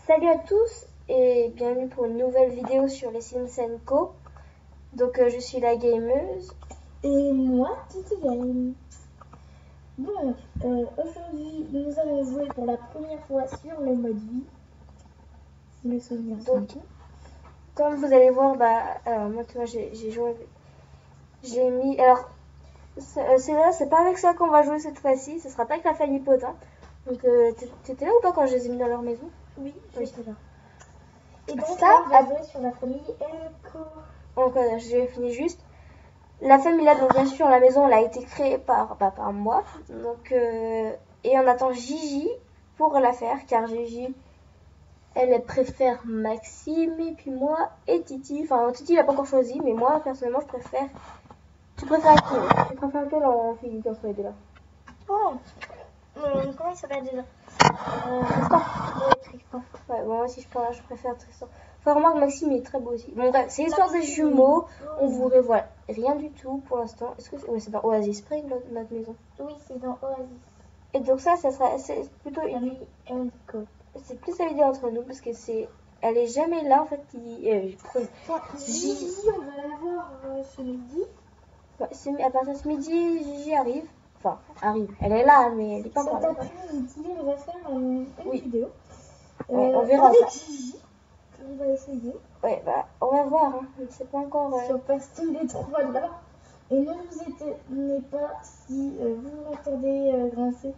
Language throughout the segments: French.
Salut à tous et bienvenue pour une nouvelle vidéo sur les Sims & Co. Donc je suis la gameuse. Et moi, Titi Game. Donc, aujourd'hui, nous allons jouer pour la première fois sur le mode vie. Si mes souvenirs sont Donc, bons. comme vous allez voir, alors moi tu vois, j'ai joué. J'ai mis. Alors, c'est pas avec ça qu'on va jouer cette fois-ci, ce sera pas avec la famille Potin. Donc, t'étais là ou pas quand je les ai mis dans leur maison? Oui, Oui. j'étais là. Et donc, Ça, là, on va jouer sur la famille Elko. Donc, j'ai fini juste. La famille là, donc bien sûr, la maison elle a été créée par moi. Donc, et on attend Gigi pour la faire, car Gigi, elle préfère Maxime, et puis moi et Titi. Enfin, Titi il a pas encore choisi, mais moi personnellement je préfère. Tu préfères qui? Tu préfères quelle en physique entre les deux là? Oh, comment il s'appelle déjà Tristan. Oui, Tristan. Ouais, bon, moi aussi je préfère Tristan. Enfin, remarque, Maxime il est très beau aussi. Bon, bref, c'est l'histoire des jumeaux. On vous révèle rien du tout pour l'instant. Est-ce que c'est dans Oasis Spring notre maison? Oui, c'est dans Oasis. Et donc ça sera, c'est plutôt une. Famille Elko. C'est plus la vidéo entre nous parce que elle est jamais là en fait. Gigi, on va la voir ce midi. À partir de ce midi, Gigi arrive. Enfin, arrive. Elle est là, mais elle est pas encore Cet là. après-midi, on va faire une vidéo. Ouais, on verra avec ça. Gigi. On va essayer. Ouais, on va voir. Hein. C'est pas encore. Si on passe tous les trois là. Et ne vous étonnez pas si vous m'entendez grincer.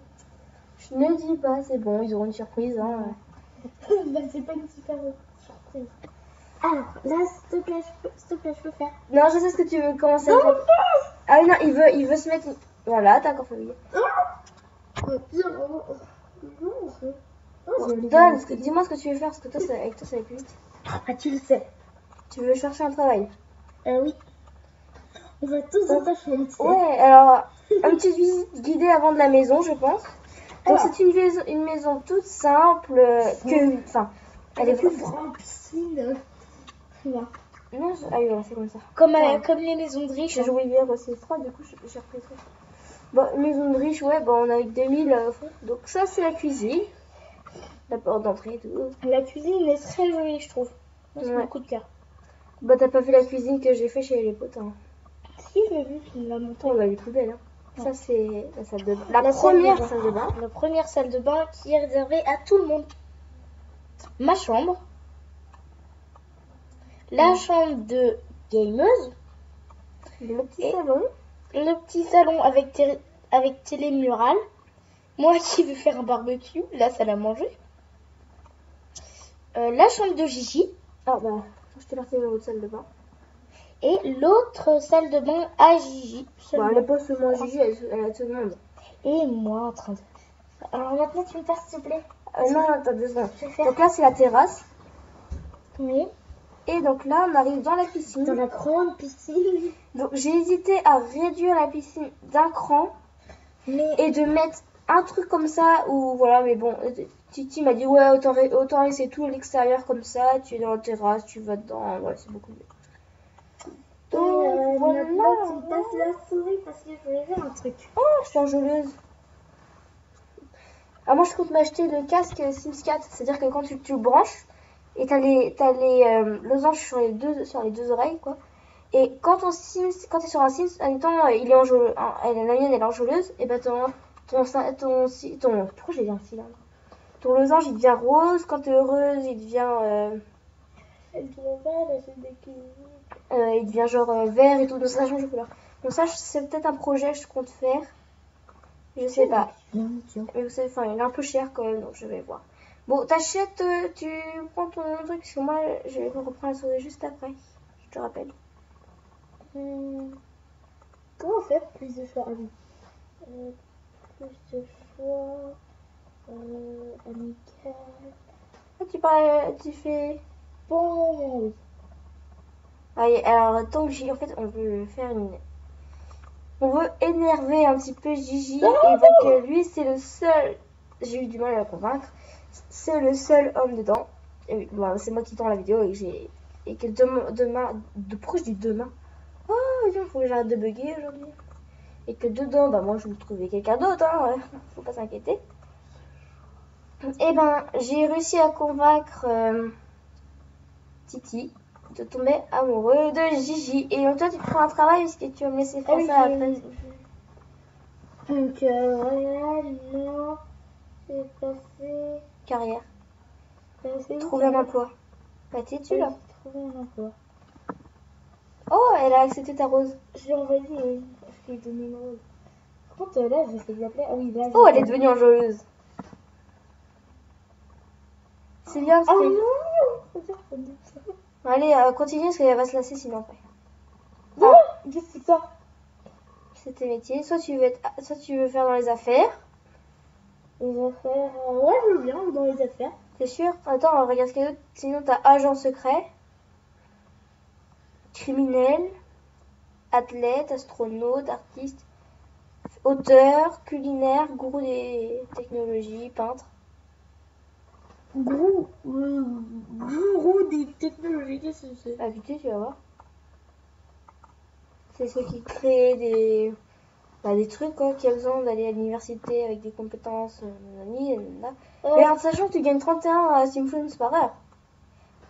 Je ne dis pas, c'est bon, ils auront une surprise. Hein. Bah, c'est pas une super surprise. Alors, là, s'il te plaît, je peux faire. Non, je sais ce que tu veux commencer à faire. Ah oui, non, il veut se mettre. Voilà, t'as encore fait oublier. Donne, dis-moi ce que tu veux faire, parce que toi, avec toi, ça va plus vite. Ah, tu le sais. Tu veux chercher un travail? Oui. On va tous dans ta chambre. Ouais, alors, une petite visite guidée avant de la maison, je pense. Donc, c'est une maison toute simple, enfin, elle est plus grande piscine. Non, ah oui, voilà, c'est comme ça. Comme les maisons de riches. J'ai joué hier aussi froid, du coup, j'ai repris ça. Bon, maison de riche, ouais, bon, on a eu 2000 francs. Donc, ça, c'est la cuisine. La porte d'entrée et tout. La cuisine est très jolie, je trouve. Moi, c'est mon coup de cœur. Bah, t'as pas vu la cuisine que j'ai fait chez les potes, hein. Si, je l'ai vu, tu me l'as montré. Oh, bah, elle est plus belle, hein. Ouais. Ça, c'est la salle de bain. La première salle de bain. La première salle de bain qui est réservée à tout le monde. Ma chambre. La chambre de gameuse. Le petit salon. Le petit salon avec télé murale. Moi qui veux faire un barbecue, la salle à manger. La chambre de Gigi. Ah bah, j'étais partie dans l'autre salle de bain. Et l'autre salle de bain à Gigi. Bah, elle n'est pas seulement Gigi, elle a tout le monde. Et moi en train de... Alors maintenant tu me passes s'il te plaît. Non, attends 2 secondes. Donc là c'est la terrasse. Oui. Et donc là on arrive dans la piscine. Dans la grande piscine. Donc j'ai hésité à réduire la piscine d'un cran. Et de mettre un truc comme ça où voilà, mais bon, Titi m'a dit ouais, autant laisser tout l'extérieur comme ça, tu es dans la terrasse, tu vas dedans, ouais, c'est beaucoup mieux. Donc voilà. Maintenant tu me passes la souris parce que je voulais faire un truc. Oh, je suis enjôleuse. Alors moi je compte m'acheter le casque Sims 4, c'est-à-dire que quand tu le branches et t'as les losanges sur les deux oreilles quoi. Et quand t'es sur un Sims, en même temps il est enjôleuse, la mienne elle est enjôleuse, et bah pourquoi j'ai dit un cylindre? Ton losange il devient rose, quand t'es heureuse il devient il devient genre vert et tout, donc ça change de couleur. Donc ça c'est peut-être un projet que je compte faire. Je sais pas. Mais vous savez, enfin il est un peu cher quand même, donc je vais voir. Bon, t'achètes, tu prends ton truc, parce que moi je vais reprendre la souris juste après, je te rappelle. Comment on fait plus de choix? Plus de choix. Amical. Ah, tu fais. Bon, oui. Allez, alors tant que en fait on veut faire on veut énerver un petit peu Gigi, et donc lui c'est le seul, j'ai eu du mal à la convaincre, c'est le seul homme dedans. Et bah, c'est moi qui tourne la vidéo et que demain, pourquoi je dis demain? Oh, il faut que j'arrête de bugger aujourd'hui. Et que dedans, bah moi je vais trouver quelqu'un d'autre, hein, faut pas s'inquiéter. Eh ben, j'ai réussi à convaincre Titi de tomber amoureux de Gigi. Et donc toi, tu prends un travail parce que tu vas me laisser faire ça après. Donc voilà, non, j'ai passé. Carrière. C'est Trouver un emploi. Bah, t'es dessus là. Trouver un emploi. Oh, elle a accepté ta rose. Je l'ai envoyé, je lui ai donné une rose. Par contre, là, j'ai fait de l'appeler. Ah oui, là. Oh, elle est devenue enjôleuse. C'est bien. Ah non, faut dire ça. Allez, continue parce qu'elle va se lasser sinon après. Non, qu'est-ce que c'est ça? C'est tes métiers. Soit tu veux faire dans les affaires. Les affaires. Ouais, je veux bien dans les affaires. T'es sûr? Attends, regarde ce qu'il y a d'autre. Sinon, t'as agent secret, criminel, athlète, astronaute, artiste, auteur, culinaire, gourou des technologies, peintre. Gourou des technologies, qu'est-ce que c'est? Ah, putain, tu vas voir. C'est ceux qui créent des trucs, quoi, qui a besoin d'aller à l'université avec des compétences, Mais en sachant que tu gagnes 31 Simpsons par heure.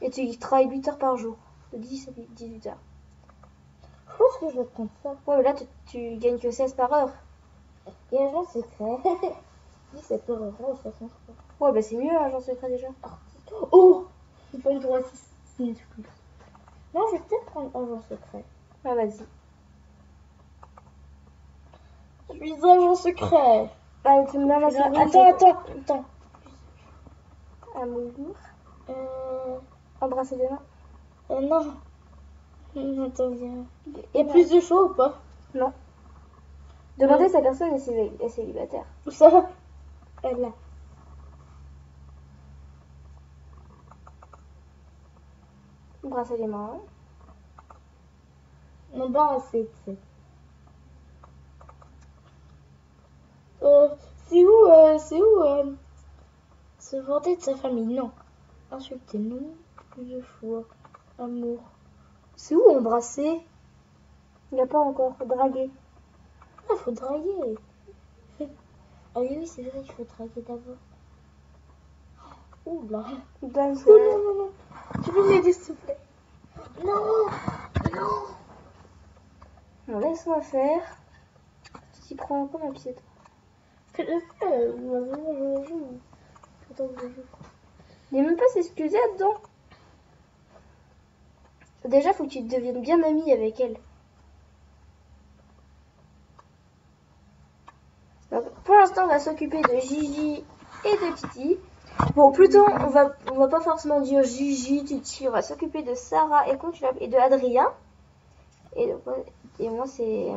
Et tu travailles 8 heures par jour. De 10 à 18 heures. Je pense que je vais prendre ça. Ouais, mais là, tu gagnes que 16 par heure. Et agent secret. 17 euros, ça change pas. Ouais, bah c'est mieux, agent secret déjà. Oh, j'ai pas eu droit à 6 minutes plus. Non, je vais peut-être prendre agent secret. Ah, vas-y. Je suis agent secret. Allez, tu me donnes la souris. Attends. Amour. Embrasser les mains. Non. Attends, viens. Il y a plus de choix ou pas? Non. Demandez si la personne est célibataire. Où ça? Elle là. Embrasser les mains. Embrasser, tu sais. C'est où se vanter de sa famille? Non. Insulter, non. Plus de choix. Amour. C'est où embrasser? Il n'y a pas encore. Draguer. Ah, faut draguer. Ah oui, c'est vrai qu'il faut draguer d'abord. Ouh là. Danse. Non. Tu peux m'aider, s'il te plaît? Non. Bon, laisse-moi faire. Tu t'y prends comme un pied. Fais-le faire. Je joue. Pourtant, je joue. Il n'est même pas s'excuser là-dedans. Déjà, faut que tu deviennes bien amie avec elle. Donc, pour l'instant, on va s'occuper de Gigi et de Titi. Bon, plutôt, on va pas forcément dire Gigi, Titi. On va s'occuper de Sarah et de Adrien. Et moi, c'est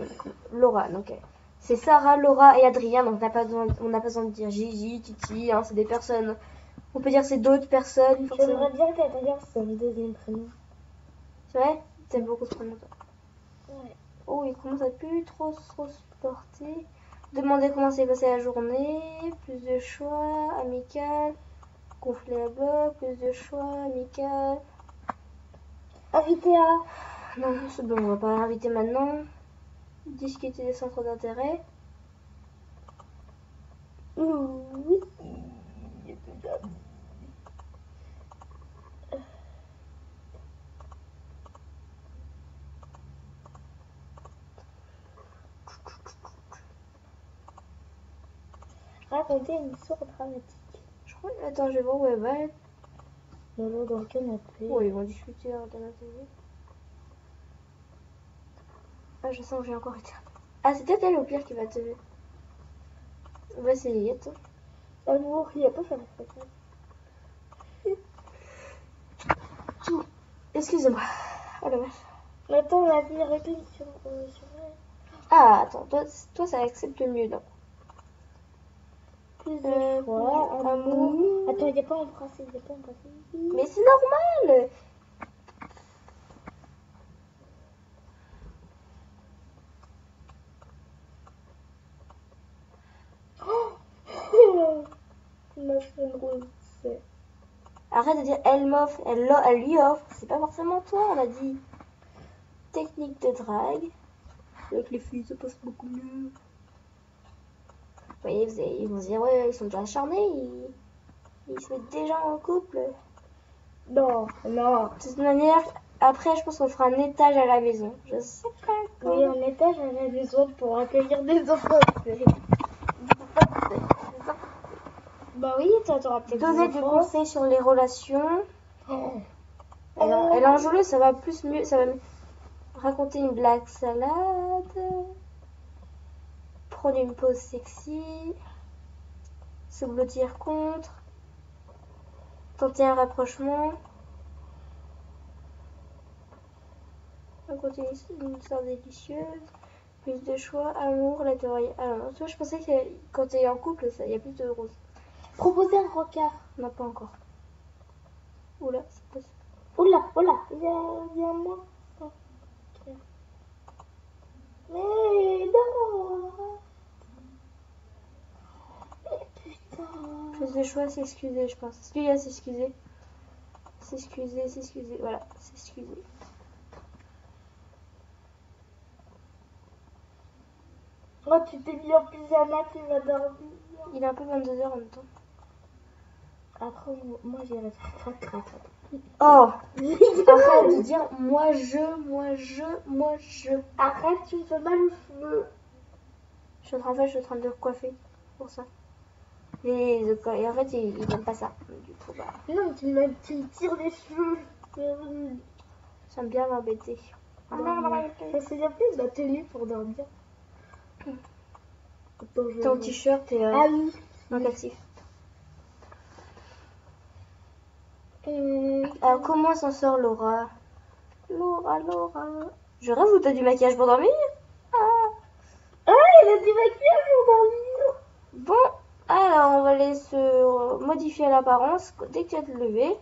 Laura. Donc, c'est Sarah, Laura et Adrien. Donc, on n'a pas besoin de dire Gigi, Titi. Hein, c'est des personnes. On peut dire c'est d'autres personnes. J'aimerais bien qu'Adrien soit un deuxième prénom. C'est vrai? T'aimes beaucoup ce prénom, toi? Ouais. Oh, il commence à plus trop se porter. Demander comment s'est passée la journée. Plus de choix. Amical. Gonfler la bloc. Plus de choix. Amical. Invité à. Non, c'est bon, on va pas l'inviter maintenant. Discuter des centres d'intérêt. Oui. Raconter une histoire dramatique. Je crois. Attends, je vais voir où elle va. Lolo dans le canapé. Oh, ils vont discuter dans la télé. Ah, je sens que j'ai encore été. Ah, c'est peut-être elle au pire qui va te. On va essayer, attends. Amour, il n'y a pas ça Excusez-moi. Oh la vache. Attends, on va venir régler sur elle. Ah, attends, toi ça accepte mieux, non? Plus de choix, amour. Attends, il n'y a pas embrassé, Mais c'est normal. Arrête de dire elle m'offre, elle lui offre. C'est pas forcément toi, on a dit. Technique de drague. Avec les filles, ça passe beaucoup mieux. Vous voyez, ils vont se dire, ouais, ils sont déjà acharnés. il se met déjà en couple. Non, non. De toute manière, après, je pense qu'on fera un étage à la maison. Je sais pas Oui, comment. un étage à la maison pour accueillir des enfants. Bah oui, toi, t'auras peut-être Donner des des enfants. conseils sur les relations. Oh. Elle en joueuse, ça va plus mieux. Ça va raconter une blague salade. Prendre une pause sexy. Se blottir contre. Tenter un rapprochement. Raconter une histoire délicieuse. Plus de choix, amour, la théorie. Alors, toi, je pensais que quand t'es en couple, il y a plus de roses. Proposer un rencard. Non, pas encore. Oula, c'est pas ça. Oula, oula, il y a moi. Ok. Mais non. Mais putain. Plus de choix, s'excuser, je pense. Est-ce qu'il y a s'excuser? S'excuser, voilà, s'excuser. Oh, tu t'es mis en pyjama, tu vas dormir. Il est un peu 22h en même temps. Après, moi j'irai faire crac. Oh, arrête de dire moi je. Arrête, tu me fais mal aux cheveux. Je suis en train de coiffer pour ça. Et en fait, il n'aime pas ça. Du coup, bah, Non, tu me tires les cheveux. j'aime bien m'embêter. Ça c'est bien plus la tenue pour dormir. Attends, je Ton vais- t-shirt est Ah oui. locatif. Hum, Alors, comment s'en sort Laura? Laura. Je rêve ou t'as du maquillage pour dormir? Ah. Ah, il a du maquillage pour dormir. Bon, alors on va aller se modifier l'apparence dès que tu vas te lever.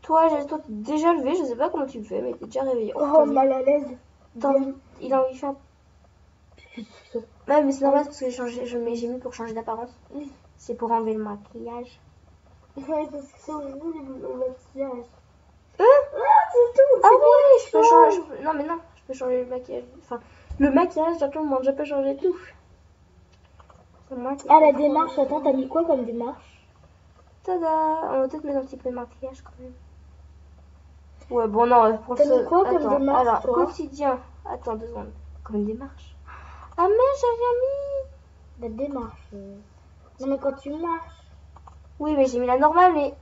Toi, t'es déjà levé, je sais pas comment tu le fais, mais t'es déjà réveillé. Oh, mal à l'aise. Il a envie de faire. Ouais, mais c'est normal parce que j'ai mis pour changer d'apparence. Oui. C'est pour enlever le maquillage. Ouais, parce que c'est horrible le maquillage. Hein? Ah, c'est tout. Ah oui, je peux changer. Non, mais non, je peux changer le maquillage. Enfin, le maquillage, à tout le monde, je peux changer tout. C'est moi qui Ah, la peux démarche, changer. attends, t'as mis quoi comme démarche? Tada! On va peut-être mettre un petit peu de maquillage quand même. Ouais, bon, non, pour T'as mis quoi comme Attends, démarche, alors, toi? quotidien. Attends 2 secondes. Comme démarche. Ah, mais j'ai rien mis! La démarche. Non, mais quand tu marches. Oui, mais j'ai mis la normale, mais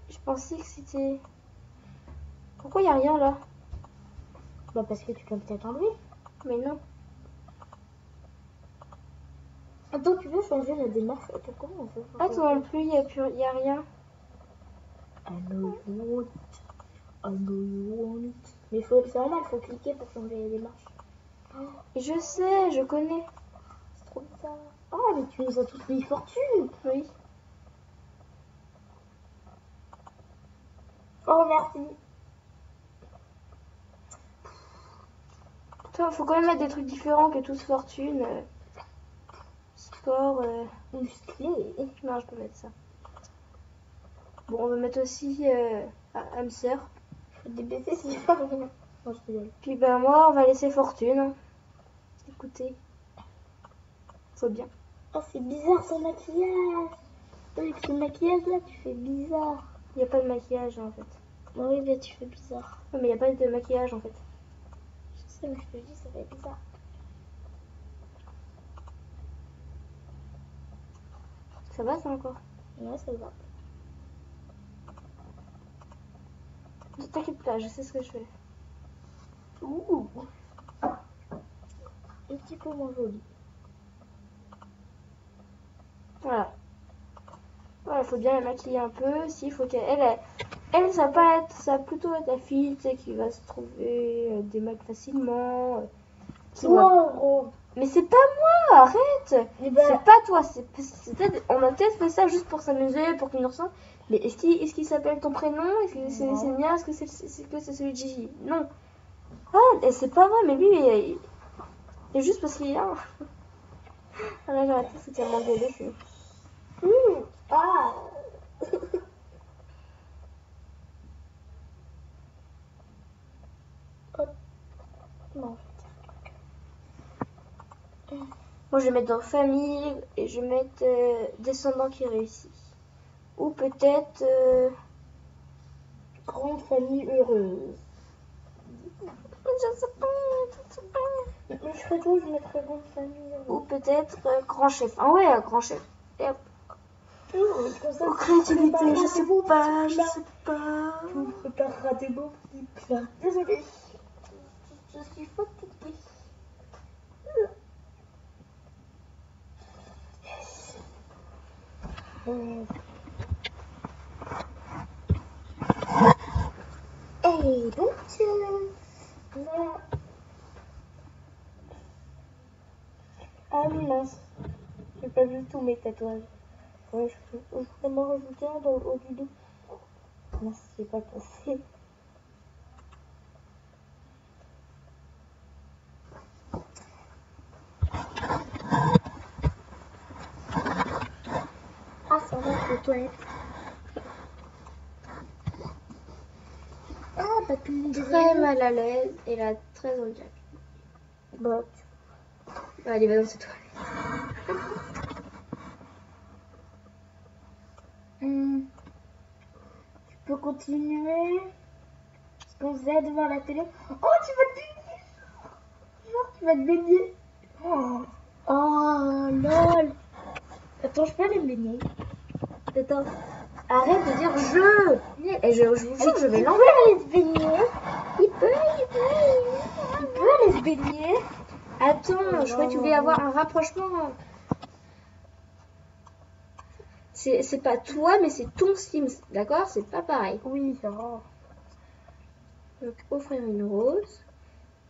je pensais que c'était. Pourquoi y a rien là? Bah, parce que tu peux peut-être enlever. Mais non. Attends, tu veux changer la démarche? Attends, comment on fait? Attends, non plus, y a rien. I know you want it. I know you want it. Mais c'est normal, faut cliquer pour changer les démarches. Et je sais, je connais. C'est trop bizarre. Ah, mais tu nous as tous mis fortune. Oui. Oh, merci. Toi, faut quand même mettre des trucs différents que tous fortune. Sport. Musclé. Non, je peux mettre ça. Bon, on va mettre aussi âme sœur. Des baisers, c'est pas rien. Non, je rigole. Puis ben moi, on va laisser fortune. Écoutez. Faut bien. Oh, c'est bizarre son maquillage. Avec ce maquillage là, tu fais bizarre. Il n'y a pas de maquillage en fait. Oui, mais tu fais bizarre. Non, mais il n'y a pas de maquillage en fait. Je sais, mais je te dis, ça fait bizarre. Ça va ça encore? Ouais, ça va. Ne t'inquiète pas, je sais ce que je fais. Ouh. Un petit peu moins joli. Voilà. Voilà, faut bien la maquiller un peu. S'il faut elle, ça va pas être, ça va plutôt être la fille, tu sais, qui va se trouver des mecs facilement. Wow. Mais c'est pas moi, arrête. Eh ben, C'est pas toi. On a peut-être fait ça juste pour s'amuser, pour qu'il nous ressemble. Mais est-ce qu'il s'appelle ton prénom? Est-ce que c'est le mien? Est-ce que c'est celui de Gigi? Non. Ah, et c'est pas vrai, mais lui, et juste parce qu'il y a. Ah là, j'ai arrêté, c'était à m'engueuler. Ah. Non. Moi, je vais mettre dans famille et je vais mettre descendant qui réussit. Ou peut-être... Grande famille heureuse. je sais pas. Mais je serais toi, je mettrais grande famille Ou heureuse. peut-être grand chef. Ah ouais, grand chef. Et hop. Comme ça, Ou tu créativité, prépareras je sais tes beaux pas, petits je plats. sais pas. Tu prépareras tes beaux petits plats. Désolée. Je suis fatiguée. Et donc, voilà. Ah mince, j'ai pas vu tous mes tatouages. Ouais, je voudrais m'en rajouter un dans le haut du dos. Mince, j'ai pas pensé. Ah, ça va, les toilettes. Ah, bah tu me Très mal à l'aise et là, très en diable. Bah, Allez, va dans cette toilette. tu peux continuer. Parce qu'on faisait devant la télé. Oh, tu vas te baigner. Genre, tu vas te baigner. Oh, lol. Attends, je peux aller me baigner. Attends. Arrête de dire je. Et je vous jure, je vais Il l'enlever. peut aller se baigner. Il peut. Il peut aller se baigner. Attends, je croyais que tu voulais avoir un rapprochement. C'est pas toi, mais c'est ton Sims, d'accord? C'est pas pareil. Oui, ça va. Donc, offrir une rose.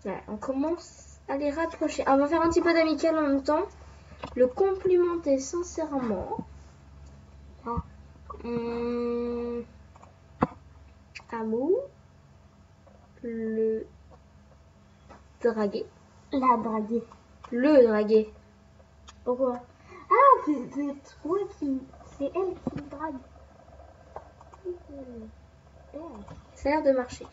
Voilà, on commence à les rapprocher. Ah, on va faire un petit peu d'amical en même temps. Le complimenter sincèrement. Ah. Amour. Le draguer. La draguer. Le draguer. Pourquoi? Ah, c'est toi qui... C'est elle qui me drague. Ça a l'air de marcher.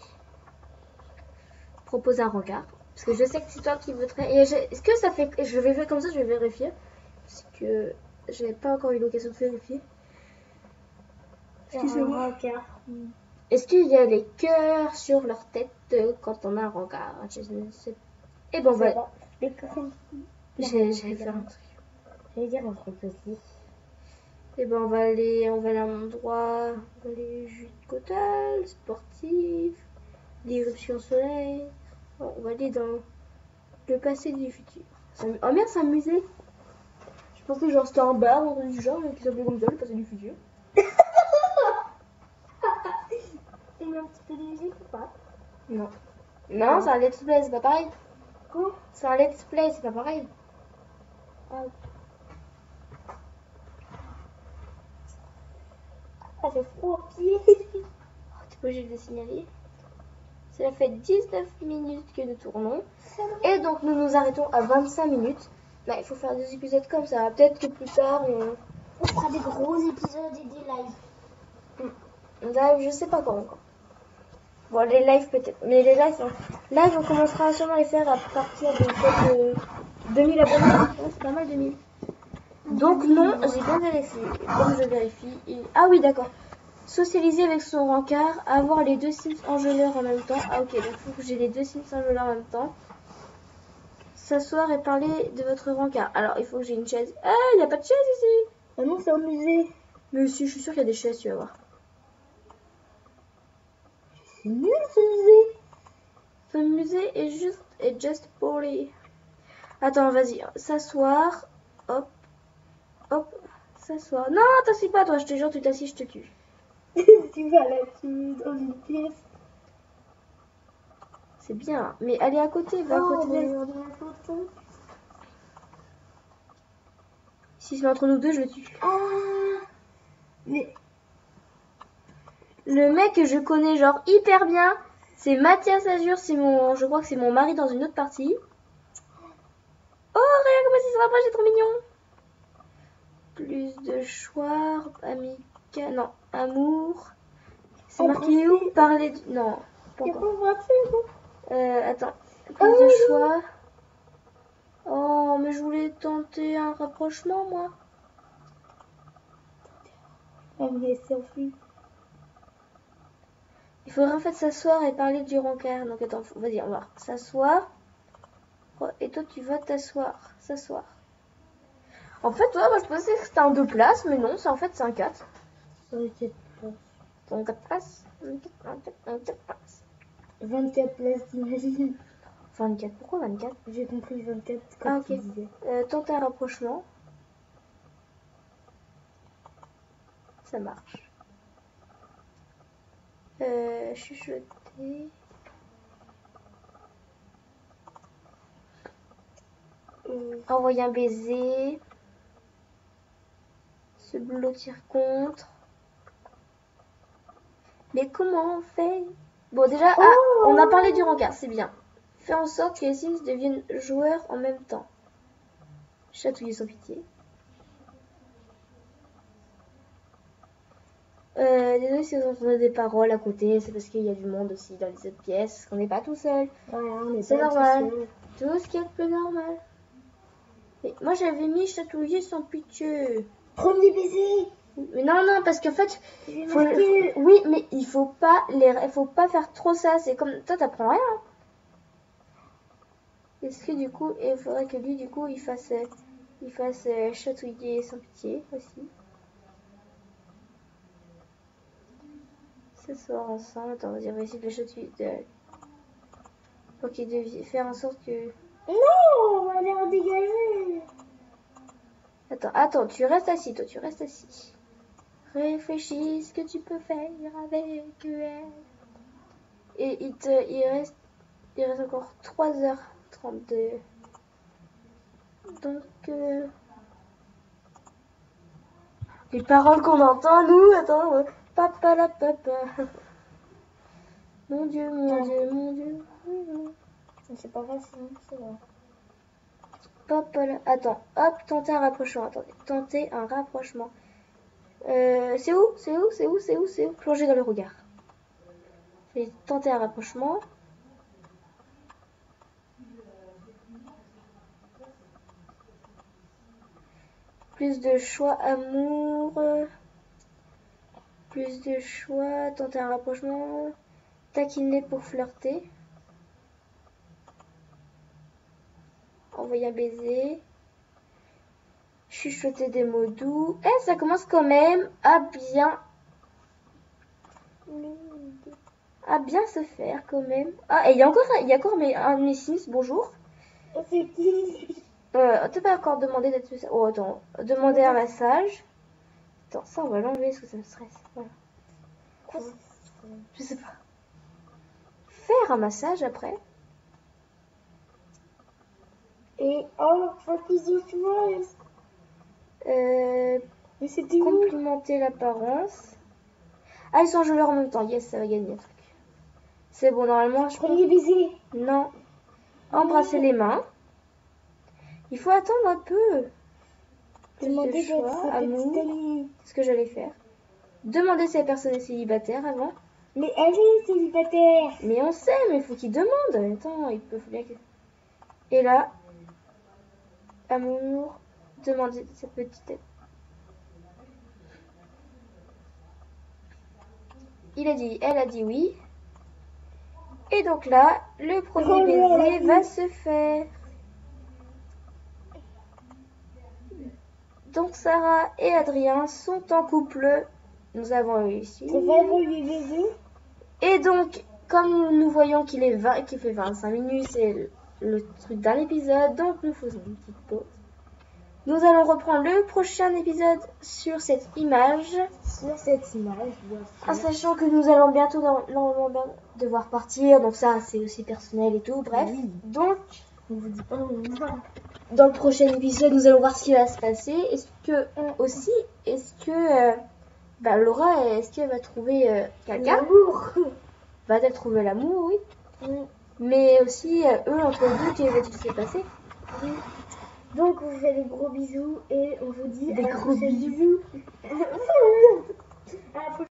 Propose un rencard. Parce que je sais que c'est toi qui voudrais. Et est-ce que ça fait. Je vais faire comme ça, je vais vérifier. Parce que j'ai pas encore eu l'occasion de vérifier. Excusez-moi. Est-ce qu'il y a les cœurs sur leur tête quand on a un rencard? Je ne sais pas. Et bon, bah. J'allais faire un truc. J'allais dire un truc aussi. Et ben on va aller à un endroit, on va aller jus de cotal, sportif, l'éruption soleil. Bon, on va aller dans le passé du futur. Oh merde, c'est un musée. Je pensais genre c'était un bar ou un truc du genre qui s'appelait comme ça, le passé du futur. Il y a un petit peu de musique ou pas? Non. Non, c'est un let's play, c'est pas pareil. Quoi? C'est un let's play, c'est pas pareil. Ah, j'ai froid aux pieds. T'es pas obligé de le signaler. Cela fait 19 minutes que nous tournons. Et donc nous nous arrêtons à 25 minutes. Là, il faut faire des épisodes comme ça. Peut-être que plus tard On fera des gros épisodes et des lives. Live, je sais pas quand encore. Bon, les lives peut-être. Mais les lives, live, on commencera à sûrement les faire à partir de peut-être 2000 abonnés. Ouais, c'est pas mal 2000. Donc non, j'ai bien vérifié. Comme je vérifie. Ah oui, d'accord. Socialiser avec son rencard, avoir les deux Sims enjôleurs en même temps. Ah ok, donc il faut que j'ai les deux Sims enjôleurs en même temps. S'asseoir et parler de votre rencard. Alors, il faut que j'ai une chaise. Ah, il n'y a pas de chaise ici. Ah non, c'est au musée. Mais si, je suis sûre qu'il y a des chaises, tu vas voir. C'est nul ce musée. Ce musée est just poorly. Attends, vas-y. S'asseoir. Hop. Hop. S'asseoir. Non, t'assis pas, toi. Je te jure, tu t'assis, je te tue. Tu vas là-dessus dans une pièce. C'est bien. Mais allez à côté, va à côté d'elle. Si c'est entre nous deux, je le tue. Ah, mais Le mec que je connais, genre, hyper bien, c'est Mathias Azur. Je crois que c'est mon mari dans une autre partie. Oh, regarde comment il se rapproche, c'est trop mignon. Plus de choix, amical, non, amour. C'est marqué où? Parler de... Non, pas encore. Attends, plus de choix. Oh, mais je voulais tenter un rapprochement, moi. Ah, mais elle s'est enfuie. Il faudrait en fait s'asseoir et parler du rencard. Donc attends, vas-y, on va s'asseoir. Et toi, tu vas t'asseoir. S'asseoir. En fait, ouais, moi je pensais que c'était un 2 places, mais non, en fait c'est un 4. Ça aurait été plus. C'est un 4 places. Un 4 places. 24 places, t'imagines? 24, pourquoi 24? J'ai compris 24 comme Ah, tu ok. disais. Tente un rapprochement. Ça marche. Chuchoter. Envoyer un baiser. Se blottir contre. Mais comment on fait? Bon, déjà, on a parlé du rencard, c'est bien. Faire en sorte que les Sims deviennent joueurs en même temps. Chatouiller sans pitié. Désolé si vous entendez des paroles à côté, c'est parce qu'il y a du monde aussi dans les autres pièces, qu'on n'est pas tout seul. Ouais, on est C'est pas normal. tout seul. Tout ce qui est plus normal. Mais moi j'avais mis chatouiller sans pitié. Premier baiser. Mais non, non, parce qu'en fait, Marqué. oui, mais il faut pas faire trop ça. C'est comme toi, t'apprends rien. Est-ce que du coup, il faudrait que lui, du coup, il fasse chatouiller sans pitié aussi. S'asseoir ensemble. Attends, vas-y, on va essayer de le chatouiller. Ok, de faire en sorte que. Non, on va aller en dégager. Attends, tu restes assis, toi, tu restes assis. Réfléchis ce que tu peux faire avec elle. Et il reste encore 3h32. Donc, les paroles qu'on entend, nous, attends, papa la papa. Mon Dieu, mon Dieu, mon Dieu. C'est pas facile, c'est vrai. Papa la... Attends, hop, tenter un rapprochement. Attendez, tenter un rapprochement. C'est où? Plonger dans le regard. Je vais tenter un rapprochement. Plus de choix, amour. Plus de choix, tenter un rapprochement. Taquiner pour flirter. Envoyer un baiser. Chuchoter des mots doux. Ça commence quand même à bien se faire quand même. Ah, et il y a encore un de mes Sims, bonjour. C'est qui? T'as pas encore demandé d'être... Oh, attends. Demander un massage. Attends, ça, on va l'enlever parce que ça me stresse. Voilà. Quoi? Je sais pas. Faire un massage après. Et oh, focus the choice. Mais c'était où? Complimenter l'apparence. Ah, ils sont joueurs en même temps. Yes, ça va gagner un truc. C'est bon, normalement, je Premier baiser. Non. Embrasser les mains. Il faut attendre un peu. Demander de choix, amour. Ce que j'allais faire. Demander si la personne est célibataire avant. Mais elle est célibataire. Mais on sait, mais il faut qu'il demande. Attends, il peut bien que... Et là, amour, demander cette petite tête. Elle a dit oui. Et donc là, le premier baiser va se faire. Donc Sarah et Adrien sont en couple. Nous avons réussi. C'est pas pour lui baiser. Et donc, comme nous voyons qu'il fait 25 minutes, c'est le truc d'un épisode, donc nous faisons une petite pause. Nous allons reprendre le prochain épisode sur cette image. Sur cette image, bien sûr. En sachant que nous allons bientôt normalement devoir partir, donc ça c'est aussi personnel et tout, bref. Oui. Donc, On vous dit pas. dans le prochain épisode, nous allons voir ce qui va se passer. Est-ce que Laura, est-ce qu'elle va trouver quelqu'un? L'amour. Va-t-elle trouver l'amour, oui. Oui. Mais aussi, eux, entre eux, qu'est-ce qui va se passer? Oui. Donc, on vous fait des gros bisous et on vous dit Des à la gros prochaine. bisous. À la prochaine.